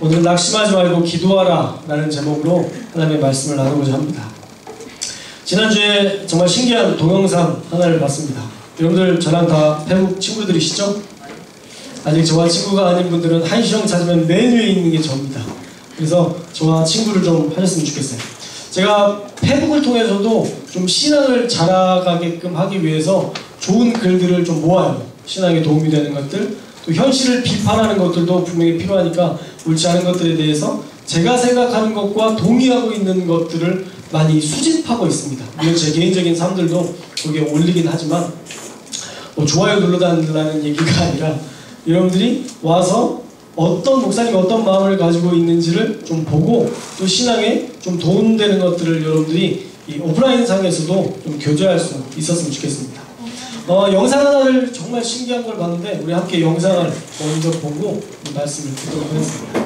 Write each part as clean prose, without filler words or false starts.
오늘 낙심하지 말고 기도하라 라는 제목으로 하나님의 말씀을 나누고자 합니다. 지난주에 정말 신기한 동영상 하나를 봤습니다. 여러분들 저랑 다 태국 친구들이시죠? 아직 저와 친구가 아닌 분들은 한시영 찾으면 맨 위에 있는 게 저입니다. 그래서 저와 친구를 좀 하셨으면 좋겠어요. 제가 페북을 통해서도 좀 신앙을 자라가게끔 하기 위해서 좋은 글들을 좀 모아요. 신앙에 도움이 되는 것들, 또 현실을 비판하는 것들도 분명히 필요하니까 옳지 않은 것들에 대해서 제가 생각하는 것과 동의하고 있는 것들을 많이 수집하고 있습니다. 물론 제 개인적인 삶들도 거기에 올리긴 하지만 뭐 좋아요 눌러달라는 얘기가 아니라 여러분들이 와서 어떤 목사님이 어떤 마음을 가지고 있는지를 좀 보고 또 신앙에 좀 도움되는 것들을 여러분들이 이 오프라인 상에서도 좀 교제할 수 있었으면 좋겠습니다. 영상 하나를 정말 신기한 걸 봤는데 우리 함께 영상을 먼저 보고 말씀을 듣도록 하겠습니다.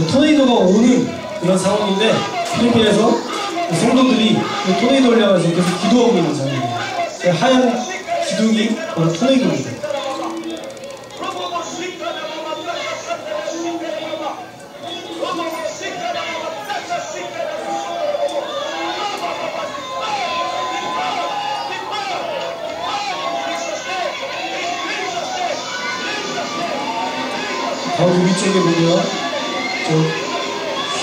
토네이도가 오는 그런 상황인데 필리핀에서 성도들이 토네이도를 향해서 계속 기도하고 있는 장면이에요. 하얀 기둥이 바로 토네이도입니다. 바로 위쪽에 보면 저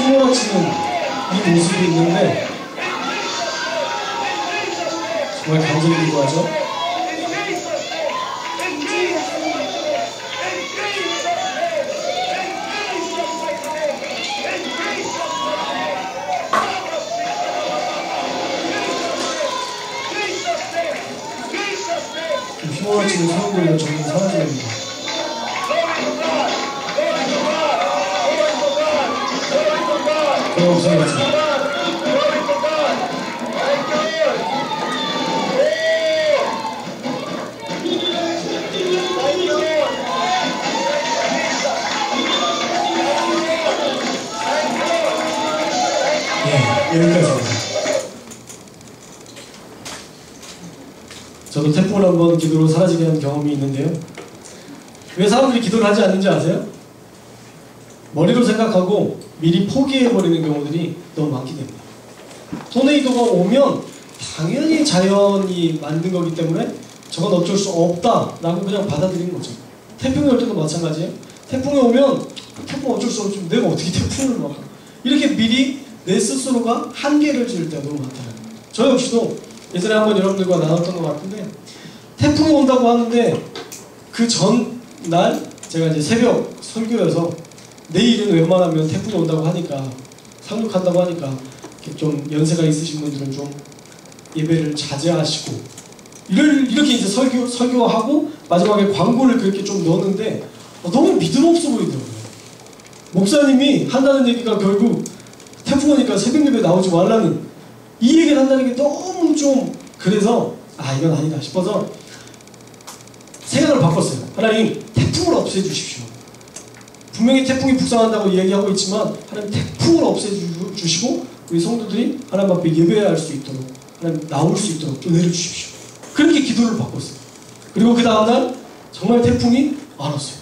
휘몰아치는 이 모습이 있는데 정말 감정이기도 하죠. 휘몰아치는 사람들과 점점 사라집니다. 여기까지입니다. 저도 태풍을 한번 기도로 사라지게 한 경험이 있는데요. 왜 사람들이 기도를 하지 않는지 아세요? 머리로 생각하고 미리 포기해버리는 경우들이 너무 많기 때문에. 토네이도가 오면 당연히 자연이 만든 거기 때문에 저건 어쩔 수 없다라고 그냥 받아들이는 거죠. 태풍이 올 때도 마찬가지예요. 태풍이 오면 태풍 어쩔 수 없지 내가 어떻게 태풍을 막아. 이렇게 미리 내 스스로가 한계를 지을 때가 너무 많더라고요. 저 역시도 예전에 한번 여러분들과 나눴던 것 같은데 태풍이 온다고 하는데 그 전날 제가 이제 새벽 설교여서 내일은 웬만하면 태풍이 온다고 하니까 상륙한다고 하니까 좀 연세가 있으신 분들은 좀 예배를 자제하시고 이렇게 이제 설교하고 마지막에 광고를 그렇게 좀 넣었는데 너무 믿음 없어 보이더라고요. 목사님이 한다는 얘기가 결국 태풍 오니까 새벽 예배 나오지 말라는 이 얘기를 한다는 게 너무 좀 그래서 이건 아니다 싶어서 생각을 바꿨어요. 하나님 태풍을 없애주십시오. 분명히 태풍이 북상한다고 얘기하고 있지만 하나님 태풍을 없애주시고 우리 성도들이 하나님 앞에 예배할 수 있도록 하나님 나올 수 있도록 은혜를 주십시오. 그렇게 기도를 바꿨어요. 그리고 그 다음날 정말 태풍이 안 왔어요.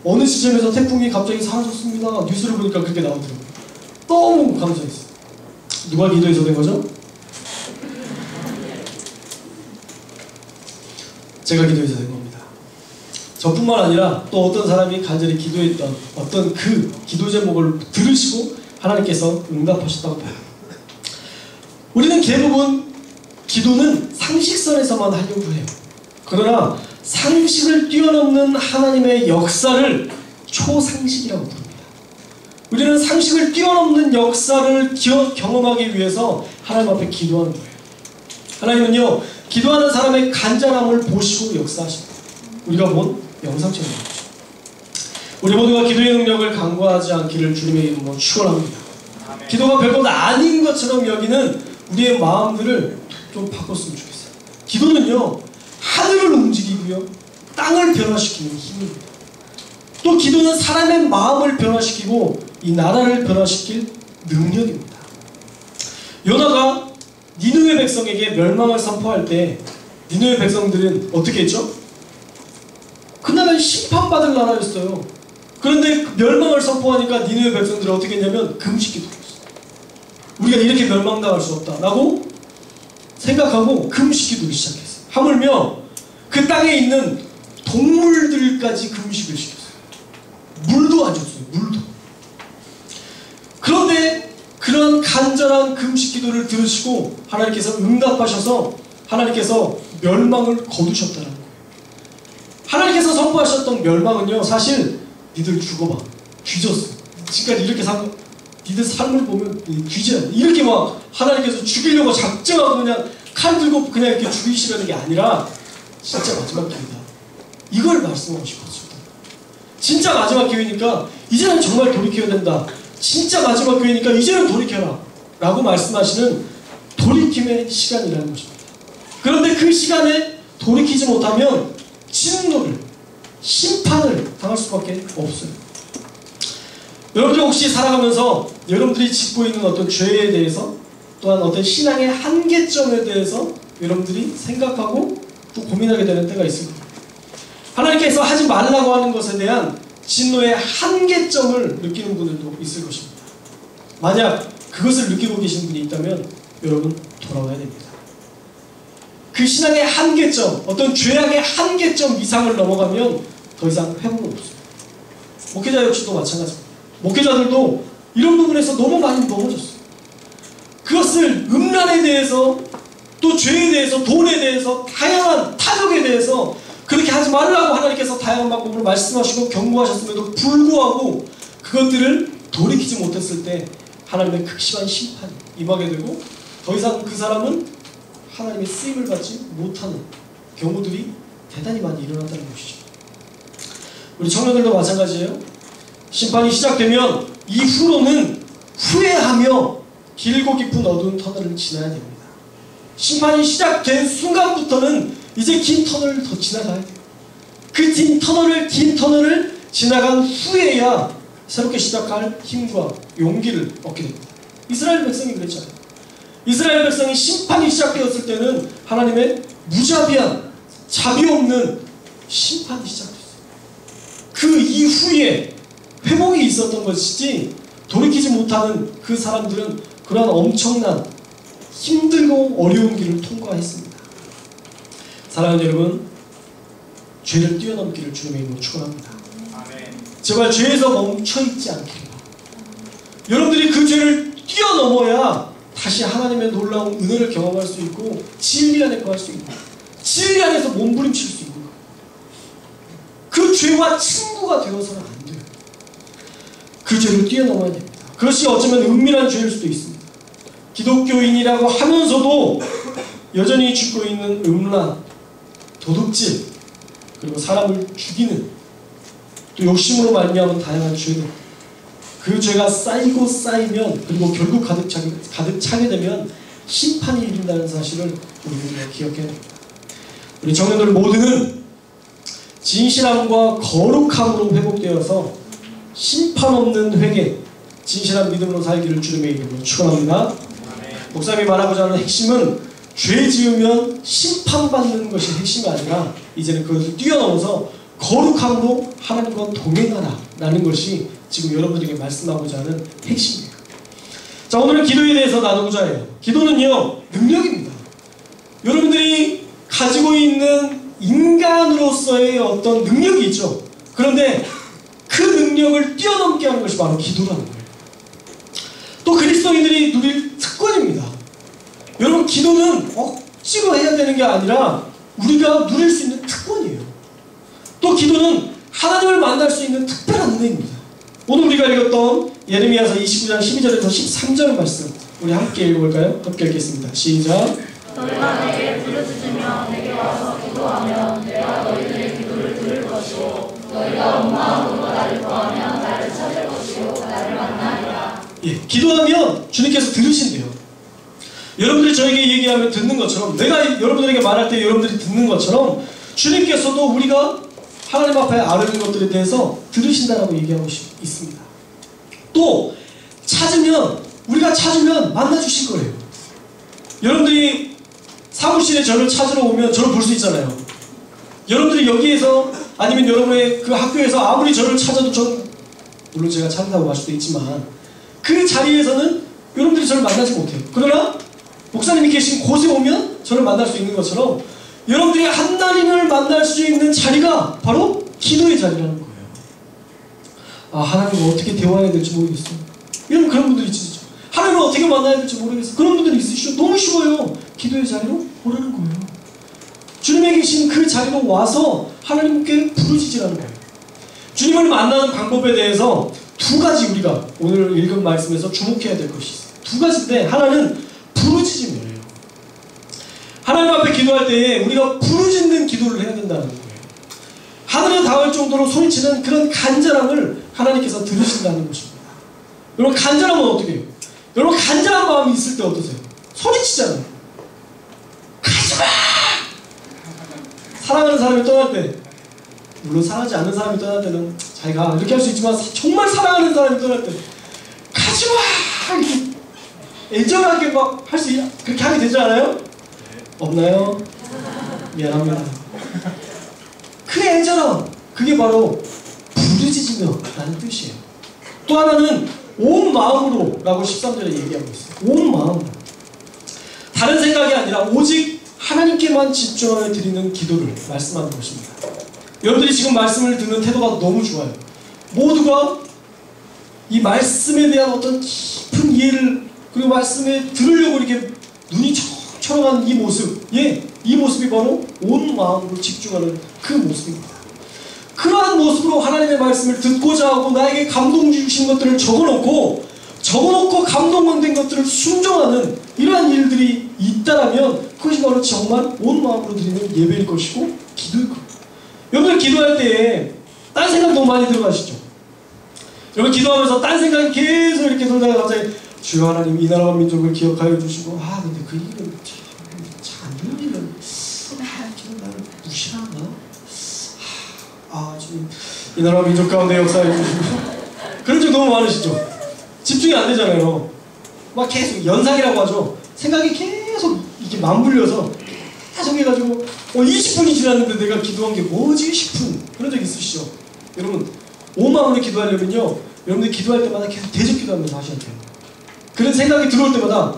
어느 시점에서 태풍이 갑자기 사라졌습니다. 뉴스를 보니까 그렇게 나오더라고요. 너무 감사했어요. 누가 기도해서 된 거죠? 제가 기도해서 된 겁니다. 저뿐만 아니라 또 어떤 사람이 간절히 기도했던 어떤 그 기도 제목을 들으시고 하나님께서 응답하셨다고 봐요. 우리는 대부분 기도는 상식선에서만 하려고 해요. 그러나 상식을 뛰어넘는 하나님의 역사를 초상식이라고 부릅니다. 우리는 상식을 뛰어넘는 역사를 경험하기 위해서 하나님 앞에 기도하는 거예요. 하나님은요, 기도하는 사람의 간절함을 보시고 역사하십니다. 우리가 본 영상처럼 말이죠. 우리 모두가 기도의 능력을 간과하지 않기를 주님의 이름으로 축원합니다. 기도가 별것 아닌 것처럼 여기는 우리의 마음들을 좀 바꿨으면 좋겠어요. 기도는요, 하늘을 움직이고요, 땅을 변화시키는 힘입니다. 또 기도는 사람의 마음을 변화시키고 이 나라를 변화시킬 능력입니다. 요나가 니느웨 백성에게 멸망을 선포할 때 니느웨 백성들은 어떻게 했죠? 그날의 하나님은 심판받을 나라였어요. 그런데 그 멸망을 선포하니까 니느웨 백성들이 어떻게 했냐면 금식기도 했어요. 우리가 이렇게 멸망당할 수 없다라고 생각하고 금식기도를 시작했어요. 하물며 그 땅에 있는 동물들까지 금식을 시켰어요. 물도 안 줬어요. 물도. 그런데 그런 간절한 금식기도를 들으시고 하나님께서 응답하셔서 하나님께서 멸망을 거두셨다는 거예요. 하나님께서 선포하셨던 멸망은요, 사실 니들 죽어봐, 뒤졌어. 지금까지 이렇게 산 니들 삶을 보면 뒤져야 돼. 이렇게 막 하나님께서 죽이려고 작정하고 그냥 칼 들고 그냥 이렇게 죽이시려는 게 아니라 진짜 마지막 기회다, 이걸 말씀하고 싶었습니다. 진짜 마지막 기회니까 이제는 정말 돌이켜야 된다. 진짜 마지막 기회니까 이제는 돌이켜라 라고 말씀하시는 돌이킴의 시간이라는 것입니다. 그런데 그 시간에 돌이키지 못하면 진노를, 심판을 당할 수밖에 없어요. 여러분들 혹시 살아가면서 여러분들이 짓고 있는 어떤 죄에 대해서, 또한 어떤 신앙의 한계점에 대해서 여러분들이 생각하고 또 고민하게 되는 때가 있을 겁니다. 하나님께서 하지 말라고 하는 것에 대한 진노의 한계점을 느끼는 분들도 있을 것입니다. 만약 그것을 느끼고 계신 분이 있다면 여러분 돌아와야 됩니다. 그 신앙의 한계점, 어떤 죄악의 한계점 이상을 넘어가면 더 이상 회복은 없어요. 목회자 역시도 마찬가지입니다. 목회자들도 이런 부분에서 너무 많이 넘어졌어요. 그것을 음란에 대해서, 또 죄에 대해서, 돈에 대해서, 다양한 탐욕에 대해서 그렇게 하지 말라고 하나님께서 다양한 방법으로 말씀하시고 경고하셨음에도 불구하고 그것들을 돌이키지 못했을 때 하나님의 극심한 심판이 임하게 되고 더 이상 그 사람은 하나님의 쓰임을 받지 못하는 경우들이 대단히 많이 일어난다는 것이죠. 우리 청년들도 마찬가지예요. 심판이 시작되면 이후로는 후회하며 길고 깊은 어두운 터널을 지나야 됩니다. 심판이 시작된 순간부터는 이제 긴 터널을 더 지나가야 돼요. 그 긴 터널을 지나간 후에야 새롭게 시작할 힘과 용기를 얻게 됩니다. 이스라엘 백성이 그랬잖아요. 이스라엘 백성이 심판이 시작되었을 때는 하나님의 무자비한, 자비 없는 심판이 시작됐어요. 그 이후에 회복이 있었던 것이지 돌이키지 못하는 그 사람들은 그러한 엄청난 힘들고 어려운 길을 통과했습니다. 사랑하는 여러분, 죄를 뛰어넘기를 주님의 이름으로 축원합니다. 제발 죄에서 멈춰있지 않기를. 여러분들이 그 죄를 뛰어넘어야 다시 하나님의 놀라운 은혜를 경험할 수 있고 진리 안에 거할 수 있고 진리 안에서 몸부림칠 수 있는 거예요. 그 죄와 친구가 되어서는 안 돼요. 그 죄를 뛰어넘어야 됩니다. 그것이 어쩌면 은밀한 죄일 수도 있습니다. 기독교인이라고 하면서도 여전히 죽고 있는 음란, 도둑질, 그리고 사람을 죽이는, 또 욕심으로 말미암은 다양한 죄들, 그 죄가 쌓이고 쌓이면 그리고 결국 가득 차게 되면 심판이 이른다는 사실을 우리가 기억해야 됩니다. 우리 청년들 모두는 진실함과 거룩함으로 회복되어서 심판 없는 회개, 진실한 믿음으로 살기를 주님의 이름으로 축원합니다. 목사님이 말하고자 하는 핵심은 죄 지으면 심판받는 것이 핵심이 아니라 이제는 그것을 뛰어넘어서 거룩함으로 하나님과 동행하라 라는 것이 지금 여러분들에게 말씀하고자 하는 핵심이에요. 자, 오늘은 기도에 대해서 나누고자 해요. 기도는요, 능력입니다. 여러분들이 가지고 있는 인간으로서의 어떤 능력이 있죠. 그런데 그 능력을 뛰어넘게 하는 것이 바로 기도라는 거예요. 또 그리스도인들이 누릴 특권입니다. 여러분, 기도는 억지로 해야 되는 게 아니라 우리가 누릴 수 있는 특권이에요. 또 기도는 하나님을 만날 수 있는 특별한 은혜입니다. 오늘 우리가 읽었던 예레미야서 29장 12절에서 13절 말씀 우리 함께 읽어볼까요? 함께 읽겠습니다. 시작. 너희가 내게 부르짖으며 내게 와서 기도하면 내가 너희들의 기도를 들을 것이요 너희가 온 마음으로 나를 구하면 나를 찾을 것이요 나를 만나리라. 예, 기도하면 주님께서 들으신대요. 여러분들이 저에게 얘기하면 듣는 것처럼, 내가 여러분들에게 말할 때 여러분들이 듣는 것처럼 주님께서도 우리가 하나님 앞에 아뢰는 것들에 대해서 들으신다라고 얘기하고 있습니다. 또 우리가 찾으면 만나주실 거예요. 여러분들이 사무실에 저를 찾으러 오면 저를 볼 수 있잖아요. 여러분들이 여기에서 아니면 여러분의 그 학교에서 아무리 저를 찾아도 전 물론 제가 찾는다고 할 수도 있지만 그 자리에서는 여러분들이 저를 만나지 못해요. 그러나 목사님이 계신 곳에 오면 저를 만날 수 있는 것처럼 여러분들이 하나님을 만날 수 있는 자리가 바로 기도의 자리라는 거예요. 아, 하나님과 어떻게 대화해야 될지 모르겠어요. 여러분 그런 분들이 있으시죠. 하나님을 어떻게 만나야 될지 모르겠어요. 그런 분들이 있으시죠. 너무 쉬워요. 기도의 자리로 오라는 거예요. 주님에 계신 그 자리로 와서 하나님께 부르짖으라는 거예요. 주님을 만나는 방법에 대해서 두 가지 우리가 오늘 읽은 말씀에서 주목해야 될 것이 있어요. 두 가지인데 하나는 부르짖음이에요. 하나님 앞에 기도할 때에 우리가 부르짖는 기도를 해야 된다는 거예요. 하늘에 닿을 정도로 소리치는 그런 간절함을 하나님께서 들으신다는 것입니다. 여러분 간절함은 어떻게 해요? 여러분 간절한 마음이 있을 때 어떠세요? 소리치잖아요. 가지마! 사랑하는 사람이 떠날 때, 물론 사랑하지 않는 사람이 떠날 때는 자기가 이렇게 할 수 있지만 정말 사랑하는 사람이 떠날 때 가지마! 애절하게 막 할 수 그렇게 하게 되지 않아요? 없나요? 미안합니다. 그 애절함, 그게 바로 부르짖으며 라는 뜻이에요. 또 하나는 온 마음으로 라고 13절에 얘기하고 있어요. 온 마음으로. 다른 생각이 아니라 오직 하나님께만 집중하여 드리는 기도를 말씀하는 것입니다. 여러분들이 지금 말씀을 듣는 태도가 너무 좋아요. 모두가 이 말씀에 대한 어떤 깊은 이해를 그리고 말씀에 들으려고 이렇게 눈이 초롱한 이 모습, 이 모습이 바로 온 마음으로 집중하는 그 모습입니다. 그러한 모습으로 하나님의 말씀을 듣고자 하고 나에게 감동 주신 것들을 적어놓고 감동된 것들을 순종하는 이러한 일들이 있다라면 그것이 바로 정말 온 마음으로 드리는 예배일 것이고 기도일 겁니다. 여러분들 기도할 때에 딴 생각 너무 많이 들어가시죠? 여러분 기도하면서 딴 생각이 계속 이렇게 돌다가 갑자기 주여 하나님 이 나라와 민족을 기억하여 주시고 근데 그 일은 참 이런 일은 지금 나를 무시하나? 지금 이 나라와 민족 가운데 역사해 주시고 그런 적 너무 많으시죠? 집중이 안 되잖아요. 막 계속 연상이라고 하죠. 생각이 계속 이렇게 맞물려서 계속 해가지고 20분이 지났는데 내가 기도한 게 뭐지 싶은 그런 적 있으시죠? 여러분 온 마음으로 기도하려면요 여러분들 기도할 때마다 계속 대접 기도하면서 하셔야 돼요. 그런 생각이 들어올 때마다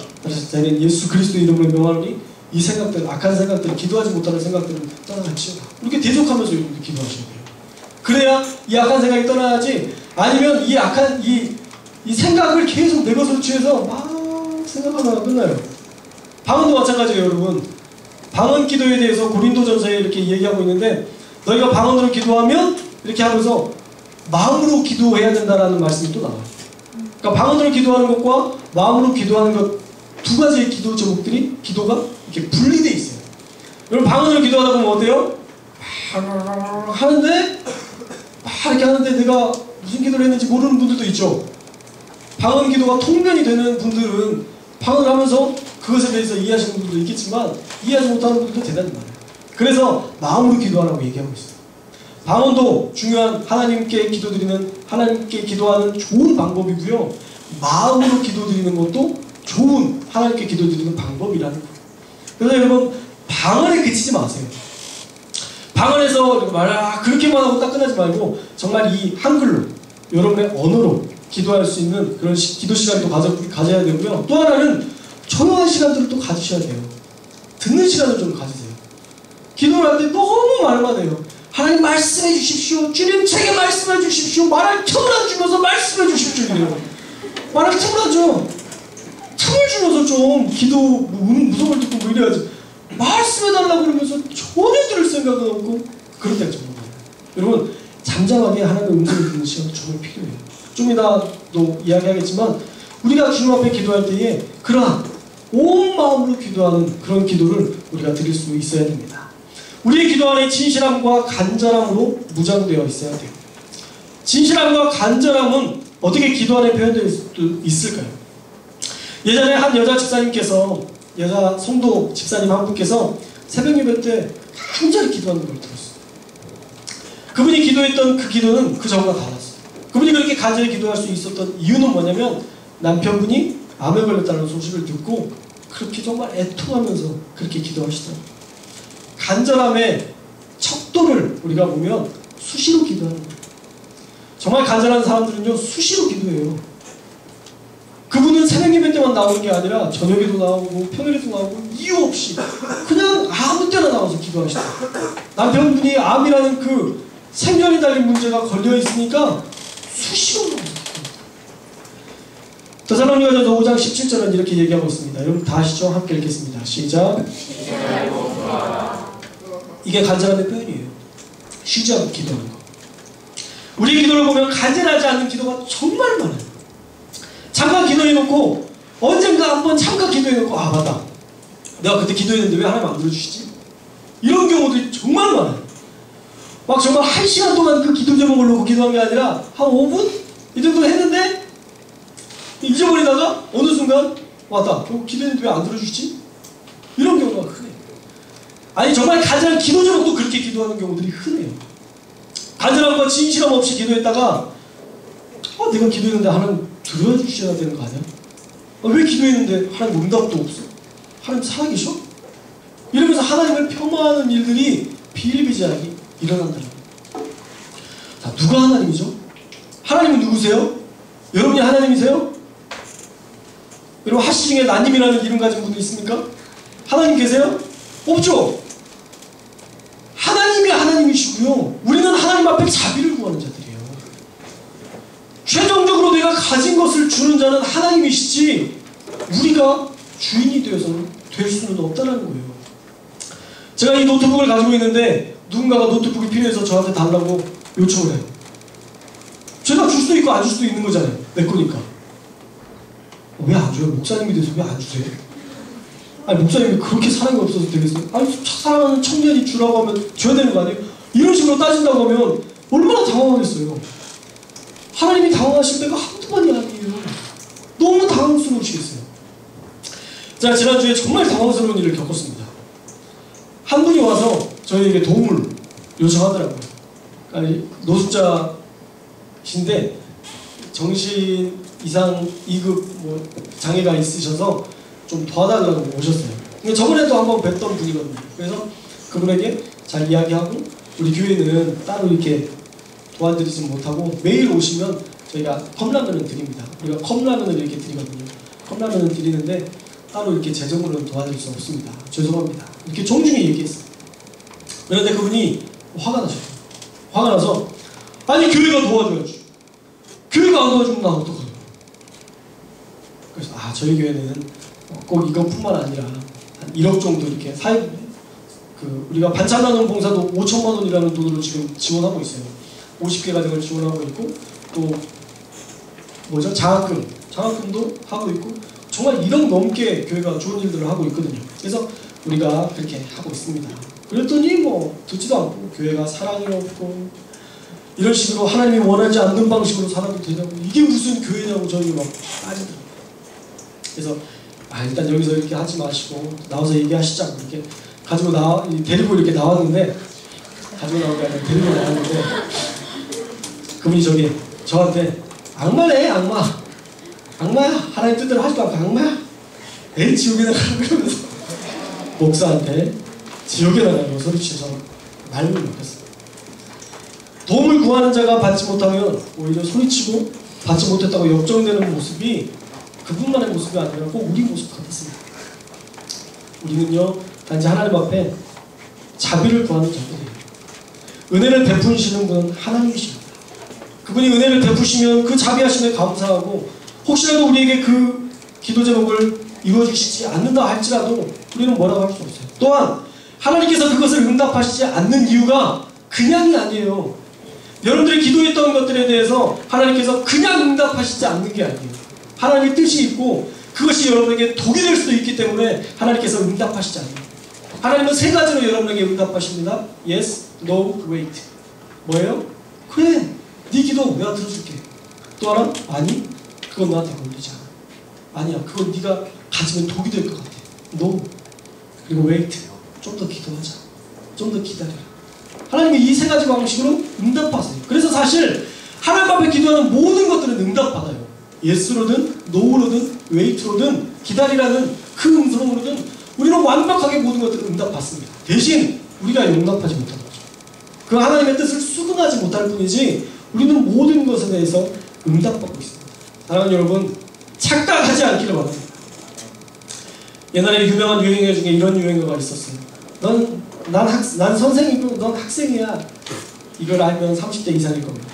나는 예수 그리스도 이름으로 명하노니 이 생각들, 악한 생각들, 기도하지 못하는 생각들은 떠나갈지어다. 이렇게 대적하면서 여러분들 기도하셔야 돼요. 그래야 이 악한 생각이 떠나야지 아니면 이 악한 이 생각을 계속 내 것으로 취해서 막 생각하다가 끝나요. 방언도 마찬가지예요. 여러분 방언 기도에 대해서 고린도전서에 이렇게 얘기하고 있는데 너희가 방언으로 기도하면 이렇게 하면서 마음으로 기도해야 된다라는 말씀이 또 나와요. 그러니까 방언으로 기도하는 것과 마음으로 기도하는 것 두 가지의 기도 제목들이 기도가 이렇게 분리되어 있어요. 여러분 방언으로 기도하다 보면 어때요? 하는데 이렇게 하는데 내가 무슨 기도를 했는지 모르는 분들도 있죠. 방언 기도가 통변이 되는 분들은 방언을 하면서 그것에 대해서 이해하시는 분들도 있겠지만 이해하지 못하는 분들도 대단히 많아요. 그래서 마음으로 기도하라고 얘기하고 있어요. 방언도 중요한 하나님께 기도하는 좋은 방법이고요. 마음으로 기도드리는 것도 좋은 하나님께 기도드리는 방법이라는 거예요. 그래서 여러분 방언에 그치지 마세요. 방언에서 그렇게만 하고 딱 끝나지 말고 정말 이 한글로 여러분의 언어로 기도할 수 있는 그런 기도 시간도 가져야 되고요. 또 하나는 조용한 시간들을 또 가지셔야 돼요. 듣는 시간을 좀 가지세요. 기도를 할 때 너무 말만 해요. 하나님 말씀해 주십시오. 주님 제게 말씀해 주십시오. 말할 틈을 안 주면서 말씀해 주십시오. 이래요. 말할 틈을 안 줘. 틈을 주면서 좀 기도 무서움을 듣고 뭐 이래야지. 말씀해달라고 그러면서 전혀 들을 생각은 없고 그럴 때가 정말 많아요. 여러분 잠잠하게 하나님의 음성을 듣는 시간이 정말 필요해요. 좀 이따도 이야기하겠지만 우리가 주님 앞에 기도할 때에 그러한 온 마음으로 기도하는 그런 기도를 우리가 드릴 수 있어야 됩니다. 우리의 기도 안에 진실함과 간절함으로 무장되어 있어야 돼요. 진실함과 간절함은 어떻게 기도 안에 표현되어 있을까요? 예전에 한 여자 성도 집사님 한 분께서 새벽 예배 때 간절히 기도하는 걸 들었어요. 그분이 기도했던 그 기도는 그 전과 달랐어요. 그분이 그렇게 간절히 기도할 수 있었던 이유는 뭐냐면 남편분이 암에 걸렸다는 소식을 듣고 그렇게 정말 애통하면서 그렇게 기도하시더라고요. 간절함의 척도를 우리가 보면 수시로 기도하는 거예요. 정말 간절한 사람들은요, 수시로 기도해요. 그분은 새벽 예배 때만 나오는 게 아니라 저녁에도 나오고 평일에도 나오고 이유 없이 그냥 아무 때나 나와서 기도하시죠. 남편분이 암이라는 그 생존이 달린 문제가 걸려 있으니까 수시로 나와요. 데살로니가전서 5장 17절은 이렇게 얘기하고 있습니다. 여러분 다 아시죠? 함께 읽겠습니다. 시작. 이게 간절함의 표현이에요. 쉬지 않고 기도하는 거. 우리 기도를 보면 간절하지 않는 기도가 정말 많아요. 잠깐 기도해놓고 언젠가 한번 잠깐 기도해놓고 아 맞다, 내가 그때 기도했는데 왜 하나님 안 들어주시지? 이런 경우들이 정말 많아요. 막 정말 1시간 동안 그 기도 제목을 놓고 기도한 게 아니라 한 5분? 이 정도 했는데 잊어버리다가 어느 순간 왔다, 기도했는데 왜 안 들어주시지? 이런 경우가 흔해요. 아니 정말 간절한 기도 제목도 그렇게 기도하는 경우들이 흔해요. 간절함과 진실함 없이 기도했다가 내가 기도했는데 하나님 들어주셔야 되는 거 아니야? 왜 기도했는데 하나님 응답도 없어? 하나님 살아계셔? 이러면서 하나님을 폄하하는 일들이 비일비재하게 일어난다는 거예요. 자, 누가 하나님이죠? 하나님은 누구세요? 여러분이 하나님이세요? 여러분 하시 중에 나님이라는 이름 가진 분이 있습니까? 하나님 계세요? 없죠? 하나님이 하나님이시고요, 우리는 하나님 앞에 자비를 구하는 자들이에요. 최종적으로 내가 가진 것을 주는 자는 하나님이시지 우리가 주인이 되어서는 될 수는 없다는 거예요. 제가 이 노트북을 가지고 있는데 누군가가 노트북이 필요해서 저한테 달라고 요청을 해요. 제가 줄 수도 있고 안 줄 수도 있는 거잖아요. 내 거니까. 왜 안 줘요? 목사님이 돼서 왜 안 주세요? 아니 목사님이 그렇게 사랑이 없어서 되겠어요? 아니 사랑하는 청년이 주라고 하면 줘야 되는 거 아니에요? 이런 식으로 따진다고 하면 얼마나 당황하겠어요. 하나님이 당황하실 때가 한두 번이 아니에요. 너무 당황스러우시겠어요. 제가 지난주에 정말 당황스러운 일을 겪었습니다. 한 분이 와서 저희에게 도움을 요청하더라고요. 아니, 노숙자신데 정신 이상 2급 장애가 있으셔서 좀 도와달라고 오셨어요. 근데 저번에도 한번 뵀던 분이거든요. 그래서 그분에게 잘 이야기하고 우리 교회는 따로 이렇게 도와드리지 못하고 매일 오시면 저희가 컵라면을 드립니다. 우리가 컵라면을 이렇게 드리거든요. 컵라면을 드리는데 따로 이렇게 재정으로는 도와드릴 수 없습니다. 죄송합니다. 이렇게 정중히 얘기했어요. 그런데 그분이 화가 나셨어요. 화가 나서 아니 교회가 도와줘야지. 교회가 안 도와주면 나 어떡하냐. 그래서 저희 교회는 꼭 이것뿐만 아니라 한 1억 정도 이렇게 우리가 반찬 나눔 봉사도 5천만 원이라는 돈으로 지금 지원하고 있어요. 50개 가정을 지원하고 있고 또 장학금도 하고 있고 정말 1억 넘게 교회가 좋은 일들을 하고 있거든요. 그래서 우리가 그렇게 하고 있습니다. 그랬더니 듣지도 않고 교회가 사랑이 없고 이런 식으로 하나님이 원하지 않는 방식으로 살아도 되냐고 이게 무슨 교회냐고 저희 막 따지더라고요. 그래서 일단 여기서 이렇게 하지 마시고 나와서 얘기하시자고 이렇게 데리고 이렇게 나왔는데 가지고 나온 게 아니라 데리고 나왔는데 그분이 저한테 악마네 악마야 하나님 뜻대로 하지도 않고 악마야 에이 지옥에 나가라 그러면서 목사한테 지옥에 나가라고 소리치셔서 말문을 막혔어요. 도움을 구하는 자가 받지 못하면 오히려 소리치고 받지 못했다고 역정되는 모습이 그분만의 모습이 아니라 꼭 우리 모습 같았습니다. 우리는요 단지 하나님 앞에 자비를 구하는 자들이에요. 은혜를 베푸시는 분은 하나님이십니다. 그분이 은혜를 베푸시면 그 자비하심에 감사하고 혹시라도 우리에게 그 기도 제목을 이루어주시지 않는다 할지라도 우리는 뭐라고 할 수 없어요. 또한 하나님께서 그것을 응답하시지 않는 이유가 그냥이 아니에요. 여러분들이 기도했던 것들에 대해서 하나님께서 그냥 응답하시지 않는 게 아니에요. 하나님의 뜻이 있고 그것이 여러분에게 독이 될 수도 있기 때문에 하나님께서 응답하시지 않아요. 하나님은 3가지로 여러분에게 응답하십니다. Yes, No, Wait. 뭐예요? 그래, 네 기도 내가 들어줄게. 또 하나? 아니, 그건 너한테 걸리지 않아. 아니야, 그건 네가 가지면 독이 될 것 같아. No. 그리고 Wait. 좀 더 기도하자. 좀 더 기다려. 하나님이 이 3가지 방식으로 응답하세요. 그래서 사실 하나님 앞에 기도하는 모든 것들은 응답받아요. Yes로든 No로든 Wait로든 기다리라는 그 음성으로든 우리는 완벽하게 모든 것들을 응답받습니다. 대신 우리가 용납하지 못하는 거죠. 그 하나님의 뜻을 수긍하지 못할 뿐이지 우리는 모든 것에 대해서 응답받고 있습니다. 사랑하는 여러분, 착각하지 않기를 바랍니다. 옛날에 유명한 유행어 중에 이런 유행어가 있었어요. 난 선생이고 넌 학생이야. 이걸 알면 30대 이상일 겁니다.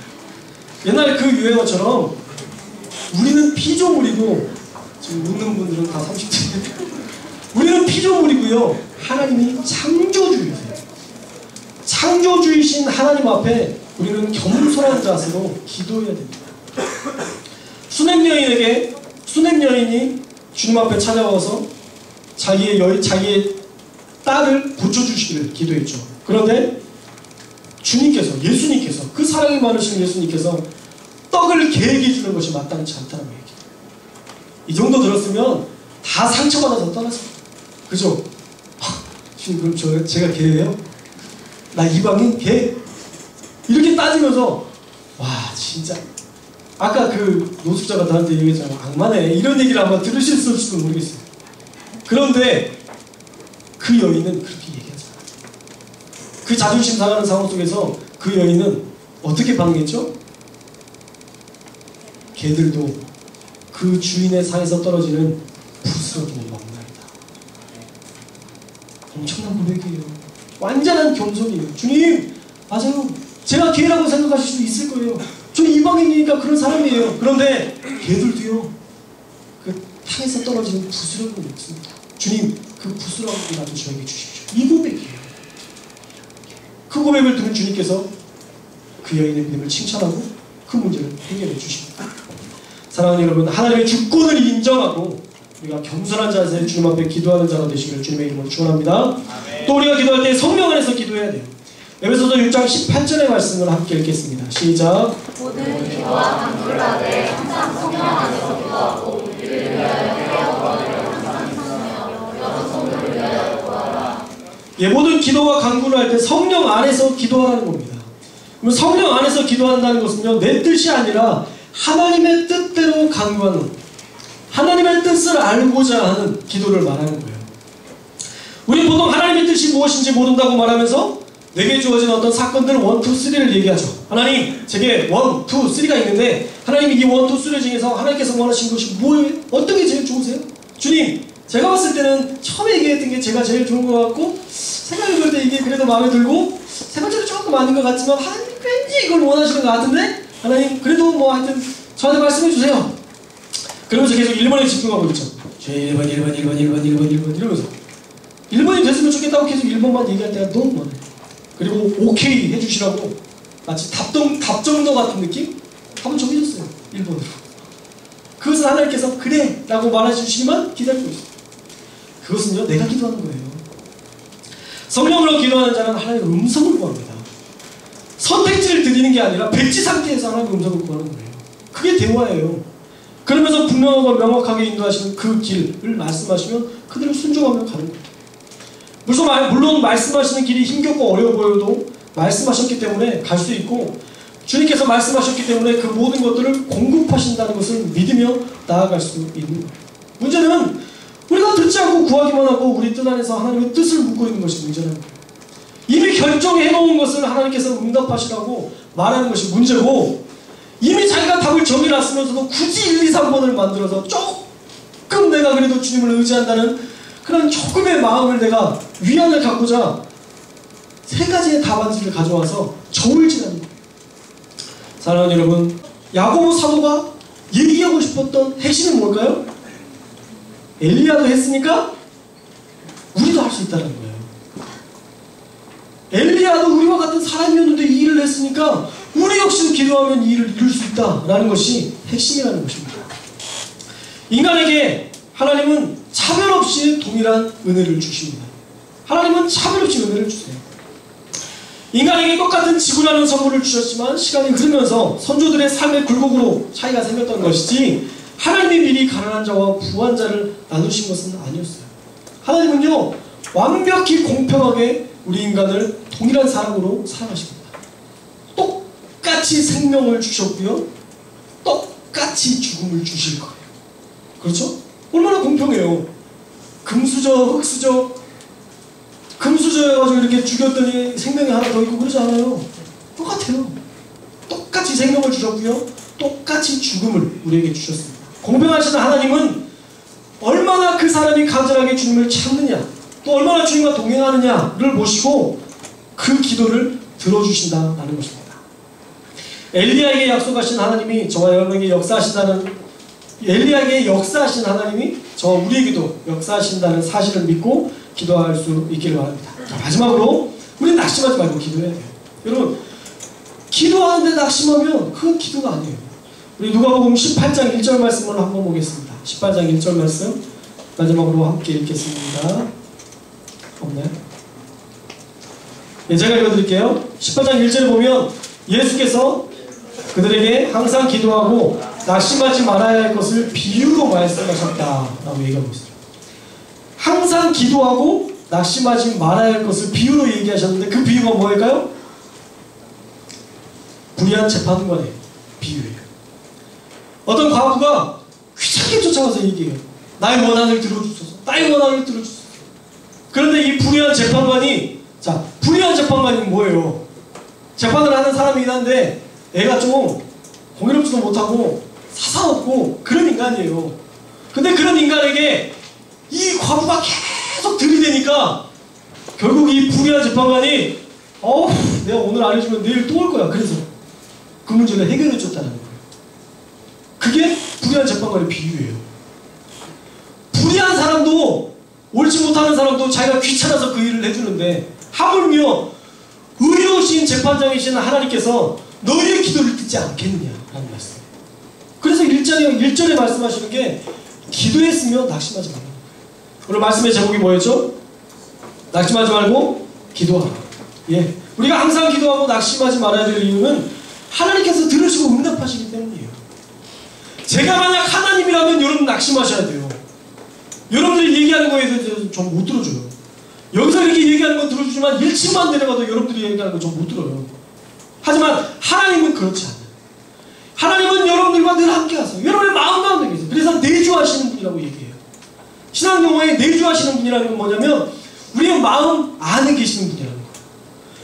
옛날에 그 유행어처럼 우리는 피조물이고, 지금 웃는 분들은 다 30대. 우리는 피조물이고요, 하나님이 창조주이세요. 창조주이신 하나님 앞에 우리는 겸손한 자세로 기도해야 됩니다. 수냄 여인이 주님 앞에 찾아와서 자기의 딸을 고쳐주시기를 기도했죠. 그런데 예수님께서 그 사랑이 많으신 예수님께서 떡을 개에게 주는 것이 마땅치 않다는 얘기예요. 이 정도 들었으면 다 상처받아서 떠났습니다. 그죠? 주님, 그럼 제가 개예요? 나 이방인 개? 이렇게 따지면서, 와, 진짜 아까 그 노숙자가 나한테 얘기했잖아요. 악마네. 이런 얘기를 아마 들으셨을지도 모르겠어요. 그런데 그 여인은 그렇게 얘기하지 않았어요. 그 자존심 상하는 상황 속에서 그 여인은 어떻게 반응했죠? 개들도 그 주인의 상에서 떨어지는 부스러기를 먹나이다. 엄청난 고백이에요. 완전한 겸손이에요. 주님, 맞아요. 제가 개라고 생각하실 수도 있을 거예요. 저는 이방인이니까 그런 사람이에요. 그런데 개들도요, 그 탕에서 떨어지는 부스러기를 먹습니다. 주님, 그 부스러기라도 저에게 주십시오. 이 고백이에요. 그 고백을 들은 주님께서 그 여인의 믿음을 칭찬하고 그 문제를 해결해 주십니다. 사랑하는 여러분, 하나님의 주권을 인정하고 우리가 겸손한 자세에 주님 앞에 기도하는 자가 되시기를 주님의 이름으로 축원합니다. 또 우리가 기도할 때 성령 안에서 기도해야 돼요. 에베소서 6장 18절의 말씀을 함께 읽겠습니다. 시작. 모든 기도와 간구를 하되 항상 성령 안에서 기도하고 이를 위하여 회개하고 항상 찬송하며 여러 성도를 위하여 구하라. 예, 모든 기도와 간구를 할 때 성령 안에서 기도하라는 겁니다. 그럼 성령 안에서 기도한다는 것은요, 내 뜻이 아니라 하나님의 뜻대로 간구하는, 하나님의 뜻을 알고자 하는 기도를 말하는 거예요. 우리 보통 하나님의 뜻이 무엇인지 모른다고 말하면서 내게 주어진 어떤 사건들 1, 2, 3를 얘기하죠. 하나님, 제게 1, 2, 3가 있는데 하나님이 이 1, 2, 3 중에서 하나님께서 원하신 것이 뭐예요? 어떤 게 제일 좋으세요? 주님, 제가 봤을 때는 처음에 얘기했던 게 제가 제일 좋은 것 같고, 생각해볼 때 이게 그래도 마음에 들고, 세 번째로 조금 아닌 것 같지만 하나님 왠지 이걸 원하시는 것 같은데 하나님 그래도 뭐 하여튼 저한테 말씀해 주세요. 그러면서 계속 1번에 집중하고 있죠. 1번 이러면서 1번이 됐으면 좋겠다고 계속 1번만 얘기할 때가 너무 많아요. 그리고 오케이 해주시라고 마치 답정너 같은 느낌? 답은 정해졌어요. 1번으로. 그것은 하나님께서 그래 라고 말해주시기만 기다리고 있어요. 그것은요, 내가 기도하는 거예요. 성령으로 기도하는 자는 하나님의 음성을 구합니다. 선택지를 드리는 게 아니라 백지 상태에서 하나님의 음성을 구하는 거예요. 그게 대화예요. 그러면서 분명하고 명확하게 인도하시는 그 길을 말씀하시면 그대로 순종하며 가는 거예요. 물론 말씀하시는 길이 힘겹고 어려워 보여도 말씀하셨기 때문에 갈 수 있고, 주님께서 말씀하셨기 때문에 그 모든 것들을 공급하신다는 것을 믿으며 나아갈 수 있는 거예요. 문제는 우리가 듣지 않고 구하기만 하고 우리 뜻 안에서 하나님의 뜻을 묻고 있는 것이 문제라는 거예요. 이미 결정해 놓은 것을 하나님께서 응답하시라고 말하는 것이 문제고, 이미 자기가 답을 정해놨으면서도 굳이 1, 2, 3번을 만들어서 조금 내가 그래도 주님을 의지한다는 그런 조금의 마음을 내가 위안을 갖고자 3가지의 답안지를 가져와서 저울질하는 거예요. 사랑하는 여러분, 야고보 사도가 얘기하고 싶었던 핵심은 뭘까요? 엘리야도 했으니까 우리도 할 수 있다는 거예요. 엘리야도 우리와 같은 사람이었는데 이 일을 했으니까 우리 역시도 기도하면 이 일을 이룰 수 있다라는 것이 핵심이라는 것입니다. 인간에게 하나님은 차별 없이 동일한 은혜를 주십니다. 하나님은 차별 없이 은혜를 주세요. 인간에게 똑같은 지구라는 선물을 주셨지만 시간이 흐르면서 선조들의 삶의 굴곡으로 차이가 생겼던 것이지, 하나님이 미리 가난한 자와 부한 자를 나누신 것은 아니었어요. 하나님은요, 완벽히 공평하게 우리 인간을 동일한 사랑으로 사랑하십니다. 똑같이 생명을 주셨고요, 똑같이 죽음을 주실 거예요. 그렇죠? 얼마나 공평해요. 금수저, 흑수저, 금수저여가지고 이렇게 죽였더니 생명이 하나 더 있고 그러지 않아요. 똑같아요. 똑같이 생명을 주셨고요. 똑같이 죽음을 우리에게 주셨습니다. 공평하신 하나님은 얼마나 그 사람이 간절하게 주님을 찾느냐, 또 얼마나 주님과 동행하느냐를 보시고 그 기도를 들어주신다는 것입니다. 엘리야에게 약속하신 하나님이 저와 여러분에게 역사하신다는, 엘리야에게 역사하신 하나님이 저와 우리에게도 역사하신다는 사실을 믿고 기도할 수 있기를 바랍니다. 자, 마지막으로 우리 낙심하지 말고 기도해야 돼요. 여러분, 기도하는데 낙심하면 그건 기도가 아니에요. 우리 누가복음 18장 1절 말씀을 한번 보겠습니다. 18장 1절 말씀 마지막으로 함께 읽겠습니다. 없나요? 네, 제가 읽어드릴게요. 18장 1절에 보면 예수께서 그들에게 항상 기도하고 낙심하지 말아야 할 것을 비유로 말씀하셨다라고 얘기하고 있어요. 항상 기도하고 낙심하지 말아야 할 것을 비유로 얘기하셨는데 그 비유가 뭐일까요? 불의한 재판관의 비유예요. 어떤 과부가 귀찮게 쫓아와서 얘기해요. 나의 원한을 들어주소서. 나의 원한을 들어주소서. 그런데 이 불의한 재판관이, 자, 불의한 재판관이 뭐예요? 재판을 하는 사람이긴 한데 애가 좀 공의롭지도 못하고 사사없고 그런 인간이에요. 근데 그런 인간에게 이 과부가 계속 들이대니까 결국 이 불의한 재판관이 내가 오늘 안 해주면 내일 또 올 거야. 그래서 그 문제를 해결해 줬다는 거예요. 그게 불의한 재판관의 비유예요. 불의한 사람도, 옳지 못하는 사람도 자기가 귀찮아서 그 일을 해주는데 하물며 의로우신 재판장이신 하나님께서 너희의 기도를 듣지 않겠느냐라는 말씀. 그래서 1절에 말씀하시는 게 기도했으며 낙심하지 말라. 오늘 말씀의 제목이 뭐였죠? 낙심하지 말고 기도하라. 예, 우리가 항상 기도하고 낙심하지 말아야 될 이유는 하나님께서 들으시고 응답하시기 때문이에요. 제가 만약 하나님이라면 여러분 낙심하셔야 돼요. 여러분들이 얘기하는 거에 대해서 전 못 들어줘요. 여기서 이렇게 얘기하는 건 들어주지만 1층만 내려가도 여러분들이 얘기하는 건 전 못 들어요. 하지만 하나님은 그렇지 않아요. 하나님은 여러분들과 늘 함께 하세요. 여러분의 마음 가운데 계세요. 그래서 내주하시는 분이라고 얘기해요. 신앙 용어에 내주하시는 분이라는 건 뭐냐면 우리의 마음 안에 계시는 분이라는 거예요.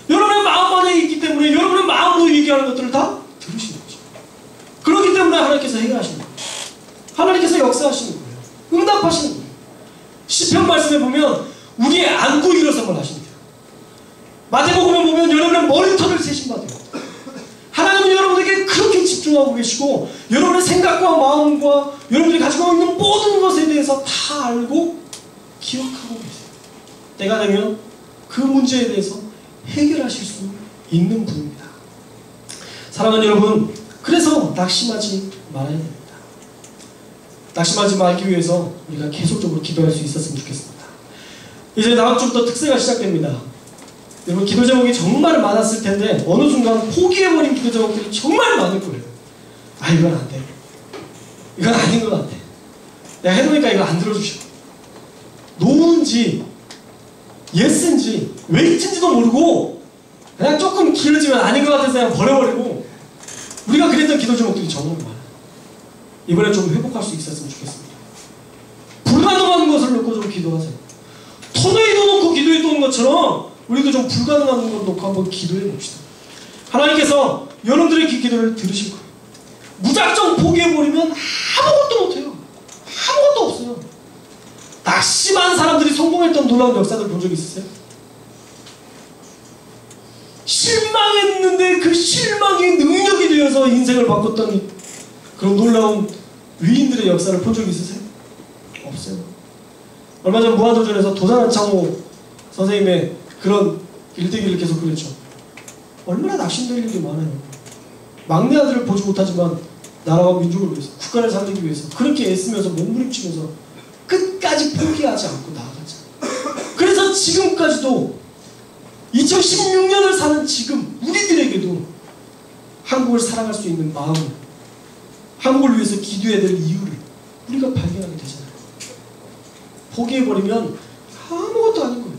여러분의 마음 안에 있기 때문에 여러분의 마음으로 얘기하는 것들을 다 들으시는 거죠. 그렇기 때문에 하나님께서 해결하시는 거예요. 하나님께서 역사하시는 거예요. 응답하시는 거예요. 시편 말씀에 보면 우리의 안고 일어섬을 하신대요. 마태복음에 보면 여러분의 머리털을 세신받아요. 하나님은 여러분에게 그렇게 집중하고 계시고 여러분의 생각과 마음과 여러분들이 가지고 있는 모든 것에 대해서 다 알고 기억하고 계세요. 때가 되면 그 문제에 대해서 해결하실 수 있는 분입니다. 사랑하는 여러분, 그래서 낙심하지 말아야 됩니다. 낙심하지 말기 위해서 우리가 계속적으로 기도할 수 있었으면 좋겠습니다. 이제 다음 주부터 특세가 시작됩니다. 여러분, 기도 제목이 정말 많았을 텐데 어느 순간 포기해버린 기도 제목들이 정말 많을 거예요. 이건 안 돼. 이건 아닌 것 같아. 내가 해놓으니까 이거 안 들어주셔. 노인지 예스인지 웨이트인지도 모르고 그냥 조금 길어지면 아닌 것 같아서 그냥 버려버리고 우리가 그랬던 기도 제목들이 정말 많아요. 이번에 좀 회복할 수 있었으면 좋겠습니다. 불가능한 것을 놓고 좀 기도하세요. 토네이도 놓고 기도했던 것처럼 우리도 좀 불가능한 걸 놓고 한번 기도해 봅시다. 하나님께서 여러분들의 기도를 들으실 거예요. 무작정 포기해버리면 아무것도 못해요. 아무것도 없어요. 낙심한 사람들이 성공했던 놀라운 역사들 본 적 있으세요? 실망했는데 그 실망이 능력이 되어서 인생을 바꿨던 그런 놀라운 위인들의 역사를 본 적 있으세요? 없어요. 얼마 전 무한도전에서 도산한창호 선생님의 그런 일대기를 계속 그렸죠. 얼마나 낙심될 일이 많아요. 막내 아들을 보지 못하지만 나라와 민족을 위해서, 국가를 살리기 위해서 그렇게 애쓰면서 몸부림치면서 끝까지 포기하지 않고 나아가죠. 그래서 지금까지도 2016년을 사는 지금 우리들에게도 한국을 사랑할 수 있는 마음을, 한국을 위해서 기도해야 될 이유를 우리가 발견하게 되잖아요. 포기해버리면 아무것도 아닌 거예요.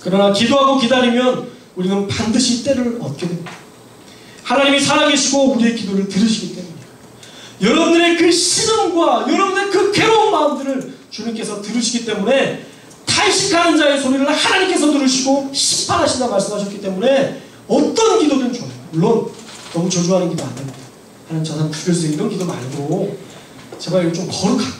그러나 기도하고 기다리면 우리는 반드시 때를 얻게 됩니다. 하나님이 살아계시고 우리의 기도를 들으시기 때문입니다. 여러분들의 그 신음과 여러분의 그 괴로운 마음들을 주님께서 들으시기 때문에 탈식하는 자의 소리를 하나님께서 들으시고 심판하신다 말씀하셨기 때문에 어떤 기도든 좋아요. 물론 너무 저주하는 기도 안 됩니다. 하나님 저 사람 죽였어요 이런 기도 말고 제발 이거 좀 거룩한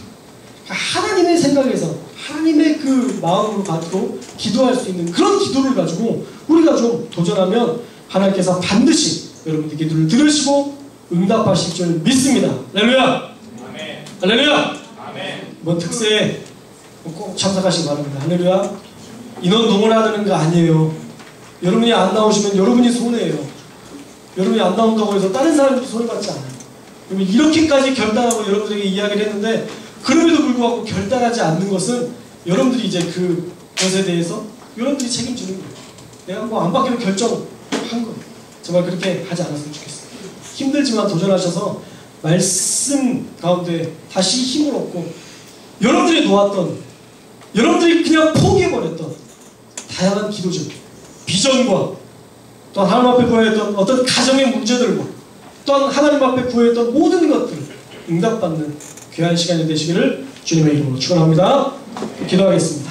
하나님의 생각에서 하나님의 그 마음으로 가지고 기도할 수 있는 그런 기도를 가지고 우리가 좀 도전하면 하나님께서 반드시 여러분들 기도를 들으시고 응답하실 줄 믿습니다. 할렐루야! 아멘. 할렐루야! 아멘. 이번 특세에 꼭 참석하시기 바랍니다. 할렐루야! 인원 동원하는 거 아니에요. 여러분이 안 나오시면 여러분이 손해예요. 여러분이 안 나온다고 해서 다른 사람들이 손해받지 않아요. 여러분 이렇게까지 결단하고 여러분들에게 이야기를 했는데 그럼에도 불구하고 결단하지 않는 것은 여러분들이 이제 그것에 대해서 여러분들이 책임지는 거예요. 내가 뭐 안 받기로 결정한 거예요. 정말 그렇게 하지 않았으면 좋겠어요. 힘들지만 도전하셔서 말씀 가운데 다시 힘을 얻고 여러분들이 놓았던 여러분들이 그냥 포기해버렸던 다양한 기도적 비전과 또한 하나님 앞에 구하였던 어떤 가정의 문제들과 또한 하나님 앞에 구했던 모든 것들을 응답받는 귀한 시간이 되시기를 주님의 이름으로 축원합니다. 기도하겠습니다.